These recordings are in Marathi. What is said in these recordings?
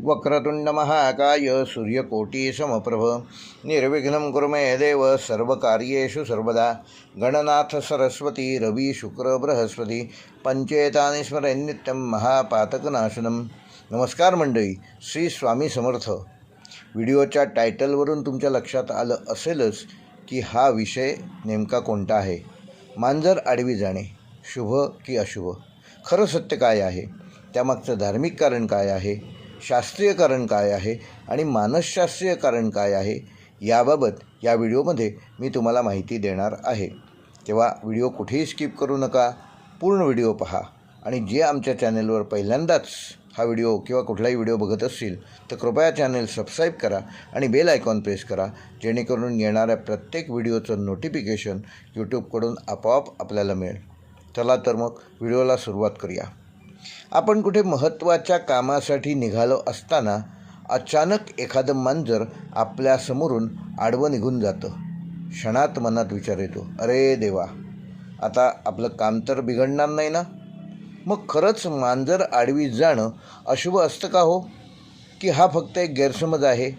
वक्रतुंड महाकाय सूर्यकोटी समप्रभ निर्विघ्नं कुरु मे देव सर्वकार्येषु सर्वदा। गणनाथ सरस्वती रवि शुक्र बृहस्पती पंचेतानि स्मरेन्नित्यं महापातकनाशनम। नमस्कार मंडळी, श्री स्वामी समर्थ। व्हिडिओच्या टायटलवरून तुमच्या लक्षात आलं असेलच की हा विषय नेमका कोणता आहे। मांजर आडवी जाणे शुभ की अशुभ? खरं सत्य काय आहे? त्यामागचं धार्मिक कारण काय आहे? शास्त्रीय कारण काय आहे आणि मानसशास्त्रीय कारण काय आहे? याबाबत या व्हिडिओमध्ये मी तुम्हाला माहिती देणार आहे। तेव्हा व्हिडिओ कुठेही स्किप करू नका, पूर्ण व्हिडिओ पहा। आणि जे आमच्या चॅनलवर पहिल्यांदाच हा व्हिडिओ किंवा कुठलाही व्हिडिओ बघत असतील तर कृपया चॅनल सबस्क्राईब करा आणि बेल आयकॉन प्रेस करा, जेणेकरून येणाऱ्या प्रत्येक व्हिडिओचं नोटिफिकेशन यूट्यूबकडून आपोआप आपल्याला मिळेल। चला तर मग व्हिडिओला सुरुवात करूया। आपण कुठे महत्त्वाच्या कामासाठी निघालो असताना अचानक एखादं मांजर आपल्यासमोरून आडवं निघून जातं। क्षणात मनात विचार येतो, अरे देवा, आता आपलं काम तर बिघडणार नाही ना? मग खरंच मांजर आडवी जाणं अशुभ असतं का हो, की हा फक्त एक गैरसमज आहे?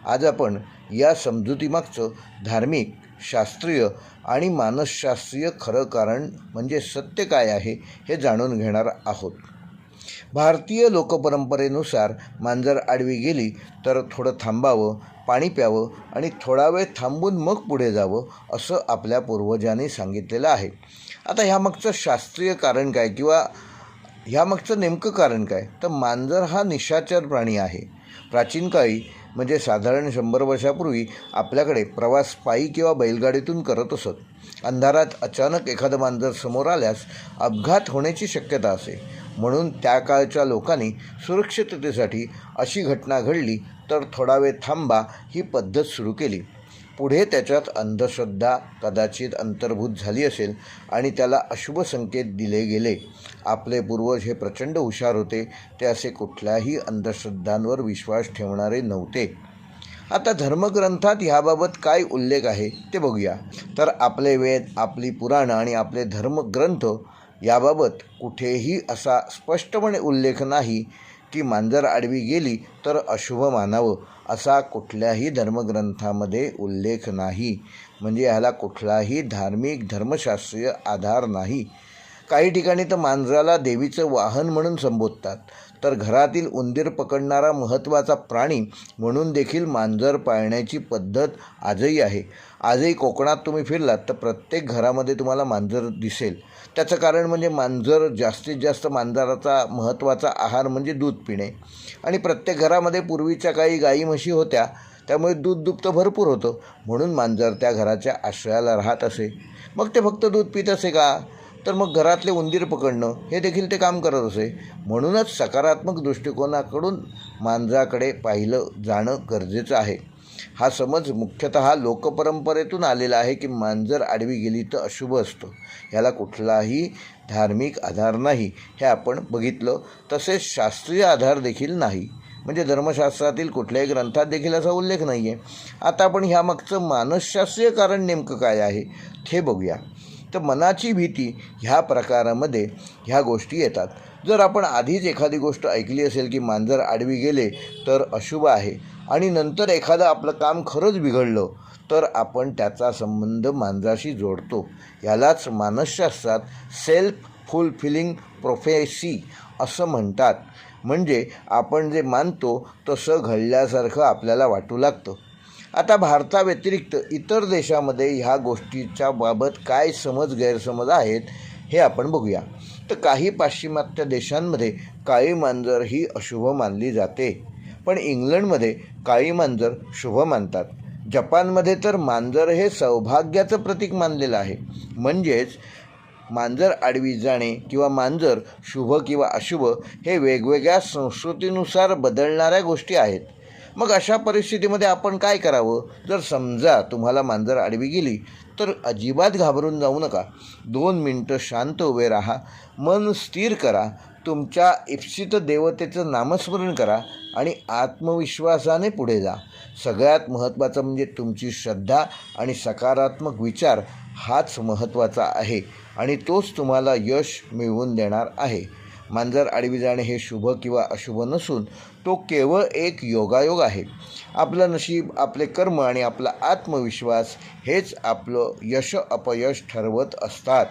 आज आपण या समजुतीमागचं धार्मिक, शास्त्रीय आणि मानसशास्त्रीय खरं कारण म्हणजे सत्य काय आहे हे जाणून घेणार आहोत। भारतीय लोकपरंपरेनुसार मांजर आडवी गेली तर थोडं थांबावं, पाणी प्यावं आणि थोडा वेळ थांबून मग पुढे जावं असं आपल्या पूर्वजांनी सांगितलेलं आहे। आता ह्यामागचं शास्त्रीय कारण काय किंवा ह्यामागचं नेमकं कारण काय? तर मांजर हा निशाचर प्राणी आहे। प्राचीन काळी म्हणजे साधारण 100 वर्षापूर्वी आपल्याकडे प्रवास पायी किंवा बैलगाडीतून करत असत। अंधारात अचानक एखादं मांजर समोर आल्यास अपघात होण्याची शक्यता असे, म्हणून त्या काळच्या लोकांनी सुरक्षिततेसाठी अशी घटना घडली तर थोडा वेळ थांबा ही पद्धत सुरू केली। पुढे त्याच्यात अंधश्रद्धा कदाचित अंतर्भूत झाली असेल आणि त्याला अशुभ संकेत दिले गेले। आपले पूर्वज हे प्रचंड हुशार होते, ते असे कुठल्याही अंधश्रद्धांवर विश्वास ठेवणारे नव्हते। आता धर्मग्रंथात ह्याबाबत काय उल्लेख आहे ते बघूया। तर आपले वेद, आपली पुराणं आणि आपले धर्मग्रंथ याबाबत कुठेही असा स्पष्टपणे उल्लेख नाही की मांजर आडवी गेली तर अशुभ मानावं, असा कुठल्याही धर्मग्रंथामध्ये उल्लेख नाही। म्हणजे ह्याला कुठलाही धार्मिक धर्मशास्त्रीय आधार नाही। काही ठिकाणी तर मांजराला देवीचं वाहन म्हणून संबोधतात, तर घरातील उंदीर पकडणारा महत्त्वाचा प्राणी म्हणून देखील मांजर पाळण्याची पद्धत आजही आहे। आजही कोकणात तुम्ही फिरलात तर प्रत्येक घरामध्ये तुम्हाला मांजर दिसेल। त्याचं कारण म्हणजे मांजर जास्तीत जास्त मांजराचा महत्त्वाचा आहार म्हणजे दूध पिणे, आणि प्रत्येक घरामध्ये पूर्वीच्या काही गाई म्हशी होत्या, त्यामुळे दूध दुभतं भरपूर होतं, म्हणून मांजर त्या घराच्या आश्रयाला राहत असे। मग ते फक्त दूध पित असे का? तर मग घरातले उंदीर पकडणं हे देखील ते काम करत असे। म्हणूनच सकारात्मक दृष्टिकोनाकडून मांजराकडे पाहिलं जाणं गरजेचं आहे। हा समज मुख्यतः लोकपरंपरेतून आलेला आहे की मांजर आडवी गेली तर अशुभ असतं। ह्याला कुठलाही धार्मिक आधार नाही, हे आपण बघितलं। तसेच शास्त्रीय आधार देखील नाही, म्हणजे धर्मशास्त्रातील कुठल्याही ग्रंथात देखील असा उल्लेख नाही आहे। आता आपण ह्यामागचं मानसशास्त्रीय कारण नेमकं काय आहे हे बघूया। तर मनाची भीती ह्या प्रकारामध्ये ह्या गोष्टी येतात। जर आपण आधीच एखादी गोष्ट ऐकली असेल की मांजर आडवी गेले तर अशुभ आहे आणि नंतर एखादं आपलं काम खरंच बिघडलं तर आपण त्याचा संबंध मांजराशी जोडतो। यालाच मानसशास्त्रात सेल्फ फुलफिलिंग प्रोफेसी असं म्हणतात। म्हणजे आपण जे मानतो तसं घडल्यासारखं आपल्याला वाटू लागतं। आता भारताव्यतिरिक्त इतर देशामध्ये ह्या गोष्टीच्या बाबत काय गैरसमज आहेत हे आपण बघूया। तर काही पाश्चिमात्य देशांमध्ये काळी मांजर ही अशुभ मानली जाते, पण इंग्लंडमध्ये काळी मांजर शुभ मानतात। जपानमध्ये तर मांजर हे सौभाग्याचं प्रतीक मानलेलं आहे। म्हणजेच मांजर आडवी जाणे किंवा मांजर शुभ किंवा अशुभ हे वेगवेगळ्या संस्कृतीनुसार बदलणाऱ्या गोष्टी आहेत। मग अशा परिस्थितीमध्ये आपण काय करावं? जर समजा तुम्हाला मांजर आडवी गेली तर अजिबात घाबरून जाऊ नका। 2 मिनटं शांत उभे राहा, मन स्थिर करा, तुमच्या इप्सित देवतेचं नामस्मरण करा आणि आत्मविश्वासाने पुढे जा। सगळ्यात महत्त्वाचं म्हणजे तुमची श्रद्धा आणि सकारात्मक विचार हाच महत्त्वाचा आहे आणि तोच तुम्हाला यश मिळवून देणार आहे। मांजर आडवी जाणे हे शुभ किंवा अशुभ नसून तो केवळ एक योगायोग आहे. आपलं नशीब, आपले कर्म आणि आपला आत्मविश्वास हेच आपलं यश अपयश ठरवत असतात.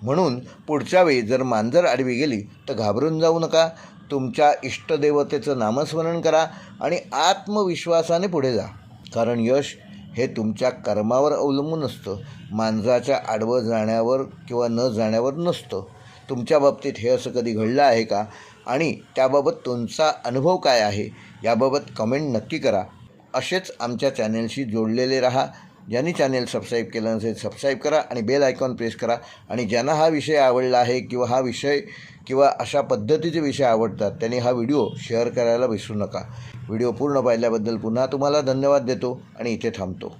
म्हणून पुढच्या वेळी जर मांजर आडवी गेली तर घाबरून जाऊ नका. तुमच्या इष्टदेवतेचं नामस्मरण करा आणि आत्मविश्वासाने पुढे जा. कारण यश हे तुमच्या कर्मावर अवलंबून असतं, मांजराच्या आडवं जाण्यावर किंवा न जाण्यावर नसतं. तुमच्या बाबतीत हे असं कधी घडलं आहे का? आणि त्याबाबत तुमचा अनुभव काय आहे याबाबत कमेंट नक्की करा. असेच आमच्या चॅनेलशी जोडलेले राहा. ज्यांनी चॅनेल सबस्क्राईब केलं नसेल सबस्क्राईब करा आणि बेल आयकॉन प्रेस करा. आणि ज्यांना हा विषय आवडला आहे किंवा हा विषय किंवा अशा पद्धतीचे विषय आवडतात त्यांनी हा व्हिडिओ शेअर करायला विसरू नका. व्हिडिओ पूर्ण पाहिल्याबद्दल पुन्हा तुम्हाला धन्यवाद देतो आणि इथे थांबतो.